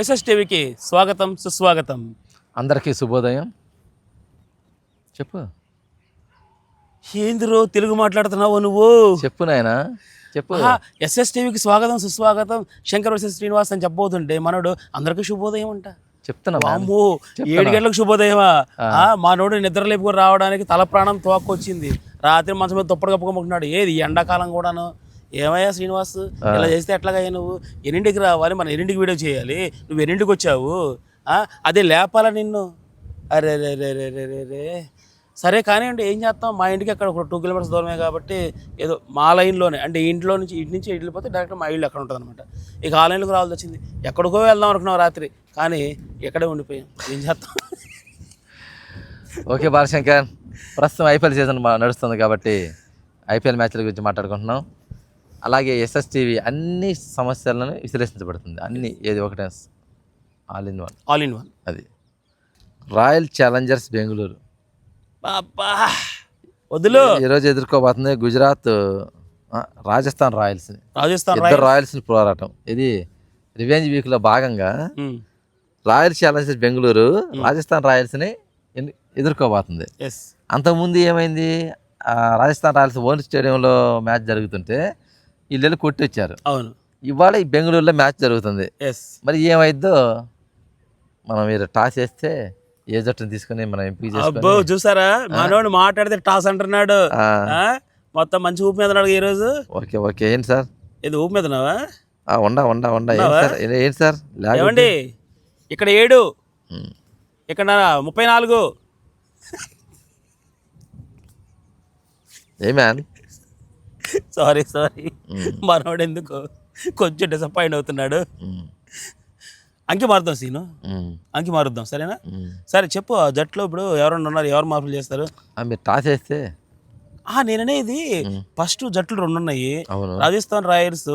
ఎస్ఎస్టీవీకి స్వాగతం సుస్వాగతం. అందరికీ శుభోదయం. చెప్పు. ఏందిరో తెలుగు మాట్లాడుతున్నావు నువ్వు? చెప్పు నాయనా చెప్పు. ఎస్ఎస్టీవీకి స్వాగతం సుస్వాగతం. శంకర్ వర్సెస్ శ్రీనివాస్ అని చెప్పబోతుంటే మనోడు అందరికీ శుభోదయం అంట. చెప్తున్నా అమ్మో 7 గంటలకు శుభోదయమా? మానోడు నిద్ర లేపుకొని రావడానికి తల ప్రాణం తోక్కొచ్చింది. రాత్రి మంచం మీద దుప్పటి కప్పుకోమంటున్నాడు. ఏది ఎండాకాలం కూడాను. ఏమయ్యా శ్రీనివాస్, ఇలా చేస్తే ఎట్లాగయ్యా? నువ్వు ఎన్నింటికి రావాలి, మనం ఎన్నింటికి వీడియో చేయాలి, నువ్వు ఎన్నింటికి వచ్చావు? అదే లేపాలా నిన్ను? అరే రే రే రే రే రే రే. సరే కానివ్వండి, ఏం చేస్తాం. మా ఇంటికి అక్కడ ఒక 2 కిలోమీటర్స్ దూరమే కాబట్టి ఏదో మా లైన్లోనే, అంటే ఇంట్లో నుంచి ఇంటి నుంచి వెళ్ళిపోతే డైరెక్ట్ మా ఇల్లు అక్కడ ఉంటుంది అనమాట. ఇక ఆ లైన్లోకి రావాల్సి వచ్చింది. ఎక్కడికో వెళ్దాం అనుకున్నాం రాత్రి, కానీ ఎక్కడే ఉండిపోయాం. ఏం చేస్తాం. ఓకే బాలశంకర్, ప్రస్తుతం ఐపీఎల్ సీజన్ నడుస్తుంది కాబట్టి ఐపీఎల్ మ్యాచ్ల గురించి మాట్లాడుకుంటున్నాం. అలాగే ఎస్ఎస్టీవీ అన్ని సమస్యలను విశ్లేషించబడుతుంది. అన్ని ఏది ఒకటే ఆల్ ఇన్ వన్. అది రాయల్ ఛాలెంజర్స్ బెంగళూరు వద్దులు ఈరోజు ఎదుర్కోబోతుంది గుజరాత్ రాజస్థాన్ రాయల్స్ని. ఇద్దరు రాయల్స్ని పోరాటం. ఇది రివెంజ్ వీక్లో భాగంగా రాయల్ ఛాలెంజర్స్ బెంగళూరు రాజస్థాన్ రాయల్స్ని ఎదుర్కోబోతుంది. అంతకుముందు ఏమైంది, రాజస్థాన్ రాయల్స్ ఓన్ స్టేడియంలో మ్యాచ్ జరుగుతుంటే వీళ్ళు కొట్టి వచ్చారు. అవును. ఇవాళ ఈ బెంగళూరులో మ్యాచ్ జరుగుతుంది. మరి ఏమైద్దో మనం మీరు టాస్ వేస్తే ఏ జట్టుని తీసుకుని మనం ఎంపిక చేసుకుని. చూసారా మనోడు మాట్లాడితే టాస్ అంటున్నాడు. మొత్తం మంచి ఊపి మీద ఉన్నాడు ఈ రోజు. Okay okay. ఏంటి సార్, ఇది ఊపి మీద ఉన్నావా? ఉండా ఏంటి సార్ ఏమండి, ఇక్కడ 7, ఇక్కడ 34. ఏ మ్యాన్, సారీ మనోడు ఎందుకు కొంచెం డిసప్పాయింట్ అవుతున్నాడు. అంకి మారుద్దాం సీను, అంకి మారుద్దాం. సరేనా? సరే చెప్పు. ఆ జట్లో ఇప్పుడు ఎవరన్నా ఉన్నారు, ఎవరు మార్పులు చేస్తారు? మీరు టాస్ వేస్తే నేననేది ఫస్ట్ జట్లు 2 ఉన్నాయి. రాజస్థాన్ రాయల్స్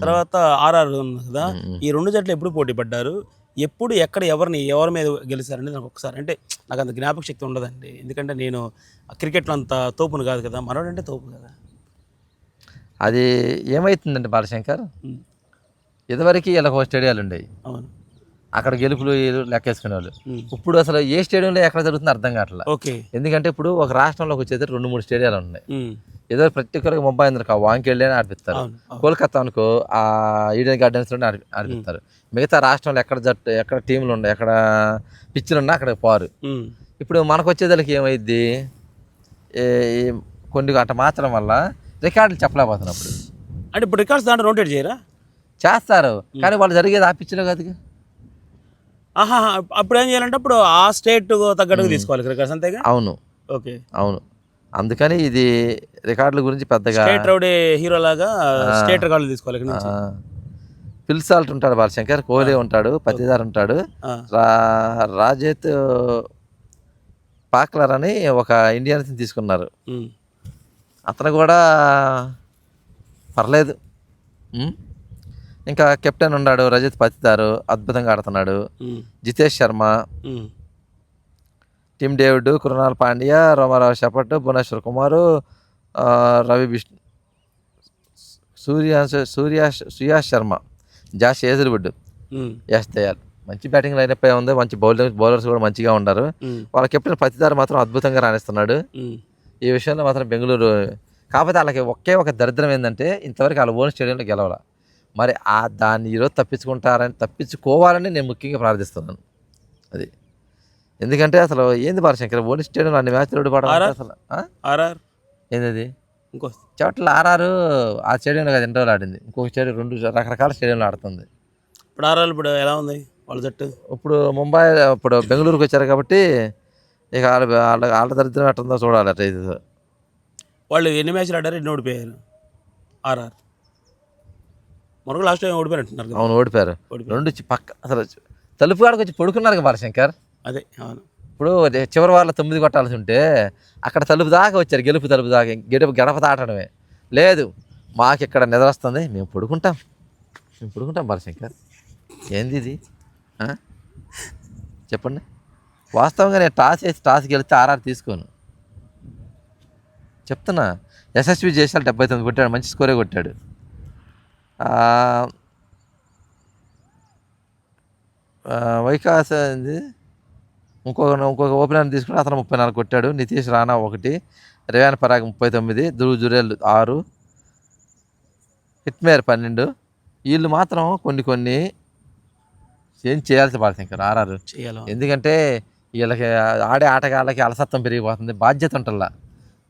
తర్వాత ఆర్ఆర్ ఉంది కదా. ఈ 2 జట్లు ఎప్పుడు పోటీ పడ్డారు, ఎప్పుడు ఎక్కడ ఎవరి మీద గెలిచారనేది నాకు ఒకసారి, అంటే నాకు అంత జ్ఞాపక శక్తి ఉండదండి. ఎందుకంటే నేను క్రికెట్లో అంత తోపును కాదు కదా. మనోడంటే తోపు కదా. అది ఏమవుతుందంటే బాలశంకర్, ఇదివరకు ఇలా స్టేడియాలు ఉండేవి. అవును. అక్కడ గెలుపులు లెక్కేసుకునే వాళ్ళు. ఇప్పుడు అసలు ఏ స్టేడియంలో ఎక్కడ జరుగుతుందో అర్థం కావట్లేదు. ఓకే. ఎందుకంటే ఇప్పుడు ఒక రాష్ట్రంలోకి వచ్చేది 2-3 స్టేడియాలు ఉన్నాయి. ఏదో పర్టికులర్గా ముంబై అందరికి వాంకెళ్ళి ఆడిపిస్తారు. కోల్కతా అనుకో ఆ ఈడెన్ గార్డెన్స్లోనే ఆడిపిస్తారు. మిగతా రాష్ట్రంలో ఎక్కడ టీంలు ఉన్నాయి, ఎక్కడ పిచ్చులు ఉన్నా అక్కడ పోరు. ఇప్పుడు మనకు వచ్చేదానికి ఏమైద్ది, కొన్ని అట్ట మార్చడం వల్ల రికార్డులు చెప్పలేకపోతున్నప్పుడు. అంటే ఇప్పుడు రికార్డ్స్ దాంట్లో రొటేట్ చేయరా? చేస్తారు, కానీ వాళ్ళు జరిగేది ఆ పిచ్చిలో కాదు. అప్పుడు ఏం చేయాలంటే అప్పుడు ఆ స్టేట్ తగ్గట్టుగా తీసుకోవాలి రికార్డ్స్, అంతేగా? అవును. ఓకే. అవును. అందుకని ఇది రికార్డుల గురించి పెద్దగా స్టేట్ రౌడీ హీరో లాగా స్టేట్ రికార్డులు తీసుకోవాలి. ఫిల్ సాల్ట్ ఉంటాడు, బాలశంకర్, కోహ్లీ ఉంటాడు, పతిదార్ ఉంటాడు, రాజేత్ పాక్లర్ అని ఒక ఇండియన్స్ తీసుకున్నారు. అతను కూడా పర్లేదు. ఇంకా కెప్టెన్ ఉన్నాడు రజత్ పతిదారు, అద్భుతంగా ఆడుతున్నాడు. జితేష్ శర్మ, టిమ్ డేవిడ్, కృణాల్ పాండ్యా, రోమారావు షపట్, భువనేశ్వర్ కుమారు, రవి బిష్ణు, సుయాష్ శర్మ, జాష్ హేజల్వుడ్, యష్ దయాల్. మంచి బ్యాటింగ్ లైనప్ ఉంది. మంచి బౌలర్స్ కూడా మంచిగా ఉన్నారు. వాళ్ళ కెప్టెన్ పతిదారు మాత్రం అద్భుతంగా రాణిస్తున్నాడు. ఈ విషయంలో మాత్రం బెంగళూరు, కాకపోతే వాళ్ళకి ఒక దరిద్రం ఏంటంటే ఇంతవరకు వాళ్ళ ఓన్ స్టేడియంలో గెలవాల. మరి దాన్ని ఈరోజు తప్పించుకోవాలని నేను ముఖ్యంగా ప్రార్థిస్తున్నాను. అది ఎందుకంటే అసలు ఏంది బాలశంకర్, ఓన్ స్టేడియంలో అన్ని మ్యాచ్లు పడాలి. అసలు ఏంది ఇంకో చోట్ల ఆర్ఆర్ ఆ స్టేడియంలో కదా ఇంటర్వ్యూలు ఆడింది, ఇంకొక స్టేడియం 2 రకరకాల స్టేడియంలో ఆడుతుంది. ఇప్పుడు ఆర్ఆర్ ఇప్పుడు ఎలా ఉంది వాళ్ళ జట్టు? ఇప్పుడు ముంబై, ఇప్పుడు బెంగళూరుకి వచ్చారు కాబట్టి ఇక వాళ్ళ దరిద్రం ఎట్టుందో చూడాలి. అట్లా ఇది వాళ్ళు ఎన్ని మ్యాచ్లు ఆడారు, ఎన్ని ఓడిపోయారు? ఆర్ఆర్ మనకు లాస్ట్ టైం ఓడిపోయినట్టున్నారు. అవును, ఓడిపోయారు. 2 పక్క అసలు తలుపు కాడికి వచ్చి పడుకున్నారు బాలశంకర్. అదే అవును. ఇప్పుడు చివరి వారిలో 9 కొట్టాల్సి ఉంటే అక్కడ తలుపు దాకా వచ్చారు, గెలుపు తలుపు దాకా. గడప దాటడమే లేదు. మాకు ఇక్కడ నిద్ర వస్తుంది, మేము పడుకుంటాం బాలశంకర్. ఏంది ఇది చెప్పండి. వాస్తవంగా నేను టాస్ గెలిస్తే ఆర్ఆర్ తీసుకోను చెప్తున్నా. ఎస్ఎస్వి చేసాలు 79 కొట్టాడు, మంచి స్కోరే కొట్టాడు. వైకాస్ ఇది ఇంకొక ఓపెనర్ తీసుకుని అతను 34 కొట్టాడు. Nitish Rana 1, rayon Parag 39, Dhruv Jurel 6, Hetmyer 12. వీళ్ళు మాత్రం కొన్ని ఏం చేయాల్సి పడుతుంది ఇంకా ఆర్ఆర్. ఎందుకంటే వీళ్ళకి ఆడే ఆటగాళ్ళకి అలసత్వం పెరిగిపోతుంది. బాధ్యత ఉంటల్లా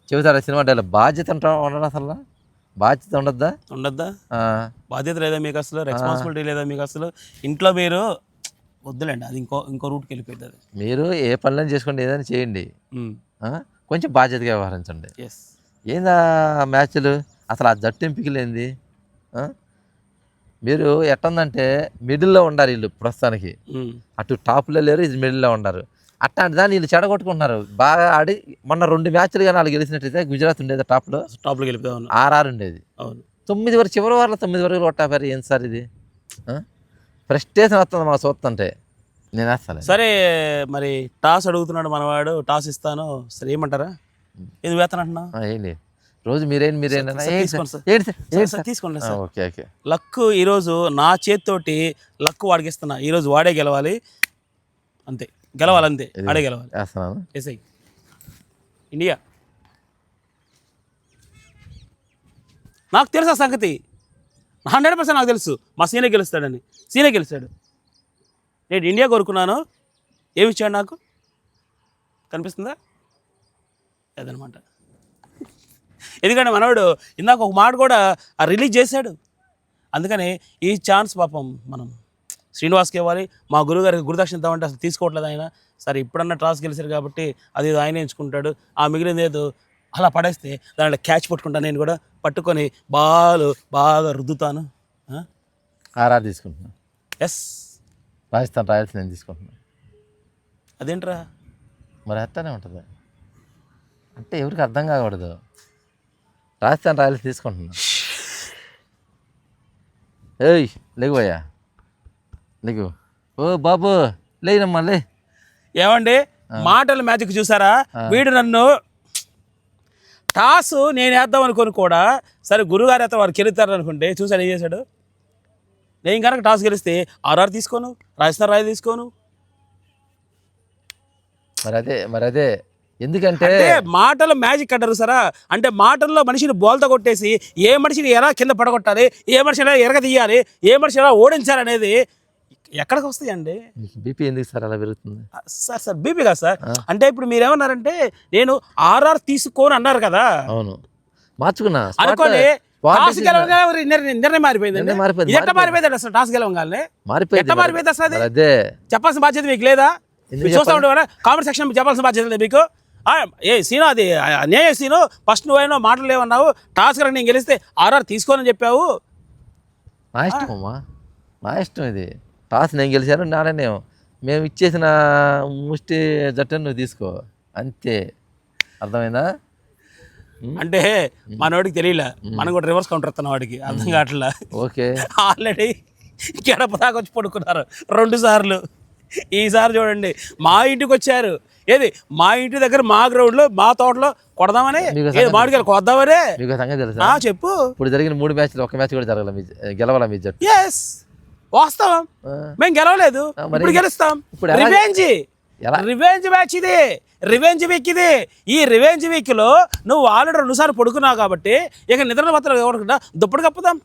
చెబుతారా సినిమా డైలాగ్, బాధ్యత ఉండదు. అసలు బాధ్యత ఉండద్దా? బాధ్యత లేదా మీకు అసలు? రెస్పాన్సిబిలిటీ లేదా మీకు అసలు? ఇంట్లో మీరు వద్దులేండి, అది ఇంకో రూట్కి వెళ్ళిపోయింది. అది మీరు ఏ పనులను చేసుకోండి, ఏదైనా చేయండి, కొంచెం బాధ్యతగా వ్యవహరించండి. ఏందా మ్యాచ్లు అసలు ఆ జట్టు ఎంపికలేంది? మీరు ఎట్టుందంటే మిడిల్లో ఉండారు వీళ్ళు ప్రస్తుతానికి. అటు టాప్లో లేరు, ఇది మిడిల్లో ఉండారు. అట్లాంటి దాన్ని వీళ్ళు చెడగొట్టుకుంటున్నారు. బాగా ఆడి మొన్న 2 మ్యాచ్లు కానీ వాళ్ళు గెలిచినట్టయితే గుజరాత్ ఉండేది టాప్లో గెలిపి ఆర్ఆర్ ఉండేది. 9 వరకు చివరి వారిలో 9 వరకు కొట్టాపారు. ఏం సార్ ఇది? ఫ్రస్ట్రేషన్ వస్తుంది మా చూస్తుంటే. నేను వేస్తాను సరే. మరి టాస్ అడుగుతున్నాడు మనవాడు, టాస్ ఇస్తాను సరే ఏమంటారా? ఇది వేతనంటున్నా ఏంటి రోజు మీరేంటి తీసుకోండి. ఓకే లక్ ఈరోజు నా చేతితోటి లక్ వాడికి ఇస్తున్నా. ఈరోజు వాడే గెలవాలి అంతే, గెలవాలంతే, ఆడే గెలవాలి. SI India. నాకు తెలుసు ఆ సంగతి, 100% నాకు తెలుసు. మా సీనే గెలుస్తాడని. సీనే గెలుస్తాడు. నేను ఇండియా కోరుకున్నాను, ఏమి ఇచ్చాడు నాకు? కనిపిస్తుందా? అదనమాట. ఎందుకంటే మనవాడు ఇందాక ఒక మాట కూడా రిలీజ్ చేశాడు. అందుకని ఈ ఛాన్స్ పాపం మనం శ్రీనివాస్కి ఇవ్వాలి. మా గురుగారికి గురుదక్షిణ ఇద్దామంటే అసలు తీసుకోవట్లేదు ఆయన. సరే ఇప్పుడన్నా టాస్ గెలిచారు కాబట్టి అది ఆయన ఎంచుకుంటాడు. ఆ మిగిలింది ఏదో అలా పడేస్తే దాంట్లో క్యాచ్ పట్టుకుంటాను. నేను కూడా పట్టుకొని బాగా రుద్దుతాను. ఆర్ఆర్ తీసుకుంటున్నాను. ఎస్, రాజస్థాన్ రాయల్స్ నేను తీసుకుంటున్నాను. అదేంట్రా మరి అట్టనే ఉంటుంది అంటే ఎవరికి అర్థం కాకూడదు. రాజస్థాన్ రాయల్స్ తీసుకుంటున్నా. ఏయ్ లేకపోయా లేకు. ఓ బాబు లేనమ్మా లే. ఏమండి మాటల మ్యాజిక్ చూసారా? వీడు నన్ను టాస్ నేను వేద్దాం అనుకుని కూడా సరే గురుగారు అయితే వారు గెలుస్తారు అనుకుంటే చూసాడు ఏం చేశాడు. నేను కనుక టాస్ గెలిస్తే ఆర్ఆర్ తీసుకోను, రాజస్థాన్ రాయల్ తీసుకోను. మరి అదే ఎందుకంటే మాటల మ్యాజిక్ అంటారు సరా. అంటే మాటల్లో మనిషిని బోల్తా కొట్టేసి ఏ మనిషిని ఎలా కింద పడగొట్టాలి, ఏ మనిషి ఎలా ఎరగ తీయాలి, ఏ మనిషి ఎలా ఓడించాలనేది ఎక్కడికి వస్తాయండి? బీపీ ఎందుకు సార్ అలా పెరుగుతుంది? సార్ బీపీ కాదు సార్. అంటే ఇప్పుడు మీరేమన్నారంటే నేను ఆర్ఆర్ తీసుకోని అన్నారు కదా. అవును మార్చుకున్నా అనుకోని టాస్ గెలవగానే నిర్ణయం మారిపోయింది. ఎట్లా మారిపోయింది అసలు? టాస్ గెలవగానే ఎట్లా మారిపోయింది అసలు? అదే చెప్పాల్సిన బాధ్యత మీకు లేదా? చూస్తా ఉండే కామెంట్ సెక్షన్ చెప్పాల్సిన బాధ్యత లేదు మీకు. ఏ సీను అది అన్యాయ సీను, ఫస్ట్ నువ్వైనా మాటలు లేవన్నావు, టాస్ కనుక నేను గెలిస్తే ఆర్ఆర్ తీసుకోనని చెప్పావు. నా ఇష్టం అమ్మా, నా ఇష్టం. ఇది టాస్ నేను గెలిచాను, నానేమో మేము ఇచ్చేసిన ముష్టి జట్టును నువ్వు తీసుకో అంతే. అర్థమైందా? అంటే మనవాడికి తెలియలే, మనం కూడా రివర్స్ కౌంటర్ ఇస్తున్నాం వాడికి, అర్థం కావట్లా. ఓకే ఆల్రెడీ గడప దాకా వచ్చి పడుకున్నారు 2 సార్లు. ఈసారి చూడండి మా ఇంటికి వచ్చారు. ఏది మా ఇంటి దగ్గర మా గ్రౌండ్లో మా తోటలో కొడదామని, మామిడికాయలు కొద్దామని. మీకు సంగతి తెలుసా? చెప్పు. ఇప్పుడు జరిగిన 3 మ్యాచ్లు 1 మ్యాచ్ కూడా జరగల, గెలవాలా మీ జట్టు? ఎస్ వాస్తవం, మేము గెలవలేదు, ఇప్పుడు గెలుస్తాం. రివెంజ్ మ్యాచ్ ఇది, రివెంజ్ వీక్ ఇది. ఈ రివెంజ్ వీక్ లో నువ్వు ఆల్రెడీ 2 సార్లు పడుకున్నావు కాబట్టి ఇక నిద్ర మాత్రం ఎవరుకుంటా దుప్పటి కప్పుదాం,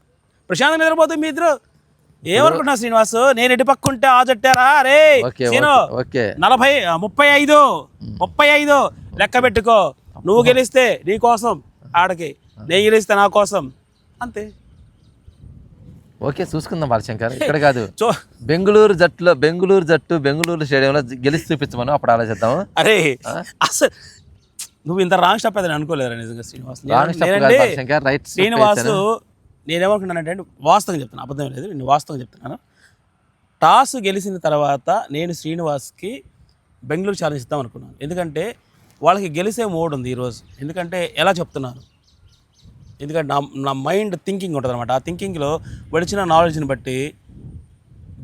ప్రశాంతంగా నిద్రపోతాం మీ ఇద్దరు. ఏమనుకుంటున్నా శ్రీనివాస్? నేను ఇటు పక్కుంటే ఆ జట్టారా? అరే సీను 35 లెక్క పెట్టుకో. నువ్వు గెలిస్తే నీ కోసం ఆడకి, నేను గెలిస్తే నా కోసం, అంతే. ఓకే చూసుకుందాం బాలశంకర్. ఇక్కడ కాదు, బెంగళూరు జట్టు బెంగళూరు స్టేడియంలో గెలిచి చూపించమని అప్పుడు ఆలోచిద్దాం. అరే అసలు నువ్వు ఇంత రాంగ్ స్టాప్ అయితే అనుకోలేరా నిజంగా శ్రీనివాస్? శ్రీనివాస్ నేనేమనుకున్నానంటే వాస్తవం చెప్తాను, అబద్ధం లేదు, నేను వాస్తవం చెప్తున్నాను. టాస్ గెలిచిన తర్వాత నేను శ్రీనివాస్కి బెంగళూరు ఛాలెంజ్ ఇద్దాం అనుకున్నాను. ఎందుకంటే వాళ్ళకి గెలిసే మోడ్ ఉంది ఈరోజు. ఎందుకంటే ఎలా చెప్తున్నాను, ఎందుకంటే నా మైండ్ థింకింగ్ ఉంటుంది అనమాట. ఆ థింకింగ్లో వచ్చిన నాలెడ్జ్ని బట్టి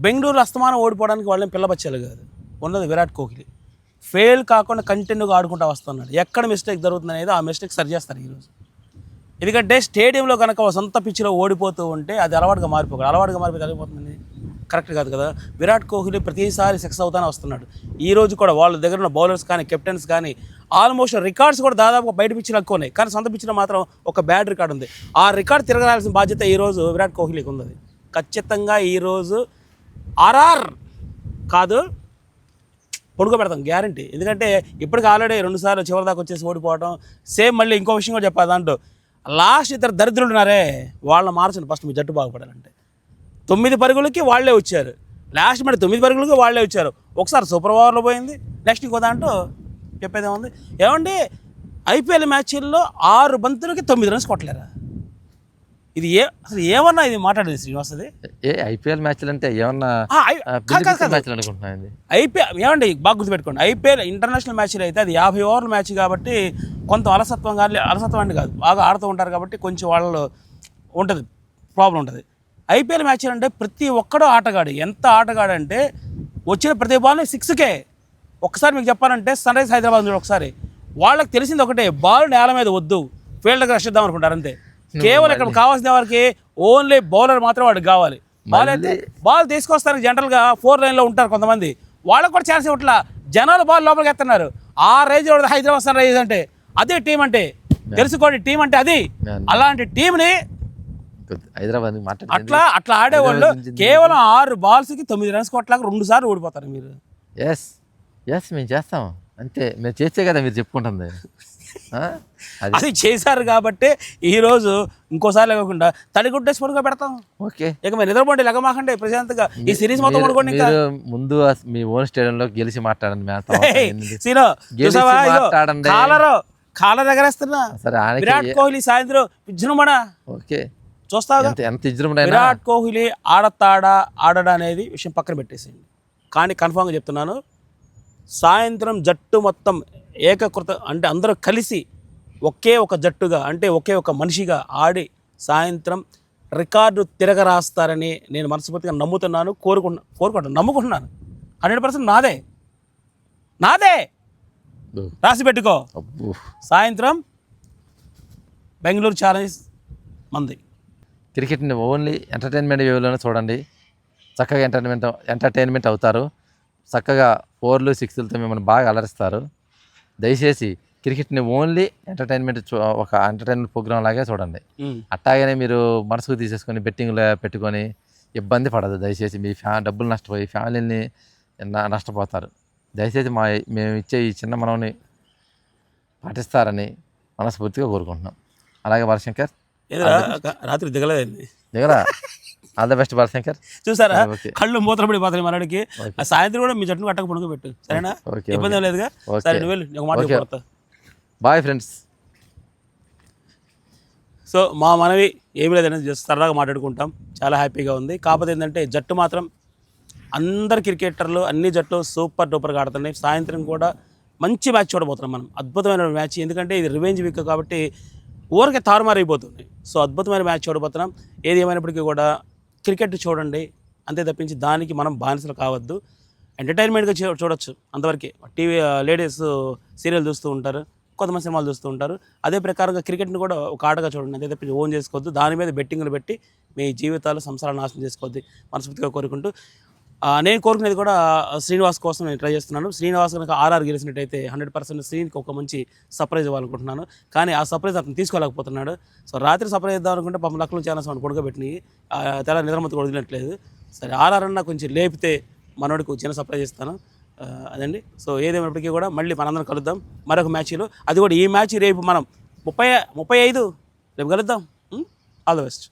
బెంగళూరు అస్తమానం ఓడిపోవడానికి వాళ్ళని పిల్లబచ్చాలి కాదు, ఉన్నది విరాట్ కోహ్లీ. ఫెయిల్ కాకుండా కంటిన్యూగా ఆడుకుంటూ వస్తున్నాడు. ఎక్కడ మిస్టేక్ జరుగుతుంది అనేది ఆ మిస్టేక్ సరి చేస్తారు ఈరోజు. ఎందుకంటే స్టేడియంలో కనుక సొంత పిచ్చిలో ఓడిపోతూ ఉంటే అది అలవాటుగా మారిపోతుంది. అలవాటుగా మారిపోతే అయిపోతుంది. కరెక్ట్ కాదు కదా. విరాట్ కోహ్లీ ప్రతిసారి సక్సెస్ అవుతానే వస్తున్నాడు. ఈ రోజు కూడా వాళ్ళ దగ్గర ఉన్న బౌలర్స్ కానీ కెప్టెన్స్ కానీ ఆల్మోస్ట్ రికార్డ్స్ కూడా దాదాపు బయట పిచ్చిలు ఎక్కువనే, కానీ సొంత పిచ్చిలో మాత్రం ఒక బ్యాడ్ రికార్డ్ ఉంది. ఆ రికార్డ్ తిరగాల్సిన బాధ్యత ఈరోజు విరాట్ కోహ్లీకి ఉంది. ఖచ్చితంగా ఈరోజు ఆర్ఆర్ కాదు పడుకోబెడతాం గ్యారంటీ. ఎందుకంటే ఇప్పటికి ఆల్రెడీ 2 సార్లు చివరి దాకా వచ్చేసి ఓడిపోవడం. సేమ్ మళ్ళీ ఇంకో విషయం కూడా చెప్పాలి దాంట్లో, లాస్ట్ ఇద్దరు దరిద్రులు ఉన్నారే వాళ్ళని మార్చండి ఫస్ట్ మీ జట్టు బాగుపడాలంటే. 9 పరుగులకి వాళ్ళే వచ్చారు, లాస్ట్ మరి 9 పరుగులకి వాళ్ళే వచ్చారు. ఒకసారి సూపర్ ఓవర్లో పోయింది, నెక్స్ట్ ఇంకో దాంట్లో చెప్పేది ఏముంది. ఏమండి ఐపీఎల్ మ్యాచ్ల్లో 6 బంతులకి 9 రన్స్ కొట్టలేరా? ఇది అసలు ఏమన్నా ఇది మాట్లాడేది శ్రీనివాస్? అది ఐపీఎల్ మ్యాచ్లు అంటే ఏమన్నా మ్యాచ్లు అనుకుంటున్నాను. ఐపీఎల్ ఏమండి బాగా గుర్తుపెట్టుకోండి, ఐపీఎల్ ఇంటర్నేషనల్ మ్యాచ్లు అయితే అది 50 ఓవర్ల మ్యాచ్ కాబట్టి కొంత అలసత్వం అంటే కాదు, బాగా ఆడుతూ ఉంటారు కాబట్టి కొంచెం వాళ్ళు ఉంటుంది, ప్రాబ్లం ఉంటుంది. ఐపీఎల్ మ్యాచ్లు అంటే ప్రతి ఒక్కడూ ఆటగాడు. ఎంత ఆటగాడు అంటే వచ్చిన ప్రతి బాల్ని 6కే. ఒక్కసారి మీకు చెప్పాలంటే సన్ రైజ్ హైదరాబాద్ చూడండి ఒకసారి, వాళ్ళకి తెలిసింది ఒకటే, బాల్ నేల మీద వద్దు ఫీల్డ్కి రష్ ఇద్దాం అనుకుంటారు అంతే. కేవలం ఇక్కడ కావాల్సిన వారికి ఓన్లీ బౌలర్ మాత్రం వాడికి కావాలి. బాల్ అయితే బాల్ తీసుకొస్తానికి జనరల్గా 4 లైన్లో ఉంటారు కొంతమంది, వాళ్ళకు కూడా ఛాన్స్ ఇవ్వట్లా. జనాలు బాల్ లోపలికి ఎత్తున్నారు. ఆ రేంజ్ హైదరాబాద్ సన్ రైజ్ అంటే అదే టీం అంటే, తెలుసుకోండి టీం అంటే అది. అలాంటి టీంని హైదరాబాద్ అట్లా ఆడేవాళ్ళు కేవలం 6 బాల్స్కి 9 రన్స్ కొట్టలేక 2 సార్లు ఓడిపోతారు. మీరు మేము చేస్తాం అంతే, మేము చేస్తే కదా మీరు చెప్పుకుంటుంది. అది చేశారు కాబట్టి ఈరోజు ఇంకోసారి లేకుండా తడిగుడ్డేసి పడుకో పెడతాం. ఓకే, ఇక మీరు నిద్రపోండి, లెగమాకండి ప్రశాంతంగా ఈ సిరీస్ మొత్తం పడుకోండి. ఇంకా ముందు మీ ఓన్ స్టేడియంలో గెలిచి మాట్లాడండి. కాలర్ ఎగరేస్తున్నా విరాట్ కోహ్లీ సాయంత్రం విజృంభణ. ఓకే చూస్తావా ఎంత విజృంభణ. విరాట్ కోహ్లీ ఆడడా అనేది విషయం పక్కన పెట్టేసేయండి, కానీ కన్ఫామ్గా చెప్తున్నాను, సాయంత్రం జట్టు మొత్తం ఏకకృత అంటే అందరూ కలిసి ఒకే ఒక జట్టుగా అంటే ఒకే ఒక మనిషిగా ఆడి సాయంత్రం రికార్డు తిరగరాస్తారని నేను మనస్ఫూర్తిగా నమ్ముతున్నాను, కోరుకుంటాను, నమ్ముకుంటున్నాను. 100% నాదే రాసి పెట్టుకో. సాయంత్రం బెంగళూరు ఛాలెంజ్ మంది. క్రికెట్ని ఓన్లీ ఎంటర్టైన్మెంట్ వేలోనే చూడండి, చక్కగా ఎంటర్టైన్మెంట్ అవుతారు. చక్కగా 4లు 6లతో మిమ్మల్ని బాగా అలరిస్తారు. దయచేసి క్రికెట్ని ఓన్లీ ఒక ఎంటర్టైన్మెంట్ ప్రోగ్రామ్ లాగే చూడండి. అట్టాగానే మీరు మనసుకు తీసేసుకొని బెట్టింగ్లో పెట్టుకొని ఇబ్బంది పడదు. దయచేసి మీ డబ్బులు నష్టపోయి ఫ్యామిలీని నష్టపోతారు. దయచేసి మేము ఇచ్చే ఈ చిన్న మనవుని పాటిస్తారని మనస్ఫూర్తిగా కోరుకుంటున్నాం. అలాగే బాలశంకర్ రాత్రి దిగరా ఆల్ ద బెస్ట్ బాలశంకర్. చూసారా కళ్ళు మూతపడి పోతాయి మనకి. సాయంత్రం కూడా మీ జట్టును కట్టక పడుకో పెట్టు, సరేనా? ఇబ్బంది ఏం లేదుగా. సరే నువ్వు బాయ్ ఫ్రెండ్స్. సో మా మనవి ఏమి లేదంటే జస్ట్ సరదాగా మాట్లాడుకుంటాం, చాలా హ్యాపీగా ఉంది. కాకపోతే ఏంటంటే జట్టు మాత్రం అందరు క్రికెటర్లు అన్ని జట్లు సూపర్ డూపర్గా ఆడుతున్నాయి. సాయంత్రం కూడా మంచి మ్యాచ్ చూడబోతున్నాం మనం, అద్భుతమైన మ్యాచ్. ఎందుకంటే ఇది రివెంజ్ వీక్ కాబట్టి ఊరికే తారుమారైపోతుంది. సో అద్భుతమైన మ్యాచ్ చూడబోతున్నాం. ఏది ఏమైనప్పటికీ కూడా క్రికెట్ చూడండి అంతే తప్పించి దానికి మనం బానిసలు కావద్దు. ఎంటర్టైన్మెంట్గా చూడొచ్చు అంతవరకే. టీవీ లేడీస్ సీరియల్ చూస్తూ ఉంటారు, కొంతమంది సినిమాలు చూస్తూ ఉంటారు. అదే ప్రకారంగా క్రికెట్ని కూడా ఒక ఆటగా చూడండి అంతే తప్పించి ఓన్ చేసుకోవద్దు. దాని మీద బెట్టింగ్లు పెట్టి మీ జీవితాలు సంసారాలు నాశనం చేసుకోవద్దు మనస్ఫూర్తిగా కోరుకుంటూ, నేను కోరుకునేది కూడా శ్రీనివాస్ కోసం నేను ట్రై చేస్తున్నాను. శ్రీనివాస్ కనుక ఆర్ఆర్ గెలిచినట్టయితే 100% శ్రీనికి ఒక మంచి సర్ప్రైజ్ ఇవ్వాలనుకుంటున్నాను. కానీ ఆ సర్ప్రైజ్ అతను తీసుకోలేకపోతున్నాడు. సో రాత్రి సర్ప్రైజ్ ఇద్దాం అనుకుంటే పాపం లక్కలు చాలా సౌండ్ పడుకోబెట్టినాయి, తెల్ల నిద్రమతి వదిలినట్లేదు. సరే ఆర్ఆర్ అన్న కొంచెం లేపితే మనోడికి చిన్న సర్ప్రైజ్ ఇస్తాను, అదండి. సో ఏదేమైనప్పటికీ కూడా మళ్ళీ మనందరం కలుద్దాం మరొక మ్యాచ్లో. అది కూడా ఈ మ్యాచ్ రేపు మనం 35 రేపు కలుద్దాం. All the best.